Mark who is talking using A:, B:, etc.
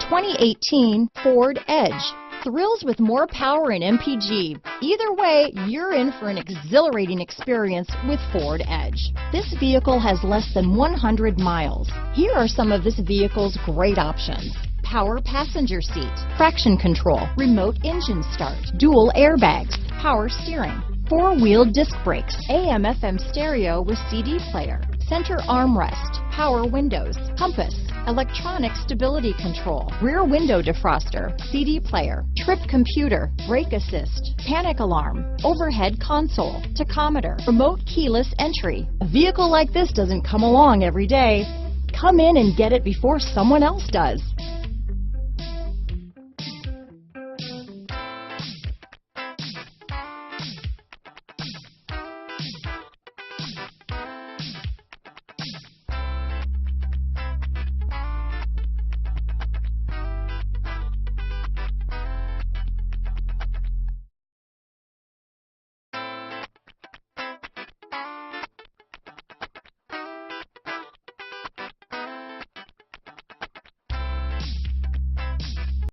A: 2018 Ford Edge. Thrills with more power and MPG. Either way, you're in for an exhilarating experience with Ford Edge. This vehicle has less than 100 miles. Here are some of this vehicle's great options: power passenger seat, traction control, remote engine start, dual airbags, power steering, four-wheel disc brakes, AM/FM stereo with CD player, center armrest, power windows, compass, electronic stability control, rear window defroster, CD player, trip computer, brake assist, panic alarm, overhead console, tachometer, remote keyless entry. A vehicle like this doesn't come along every day. Come in and get it before someone else does.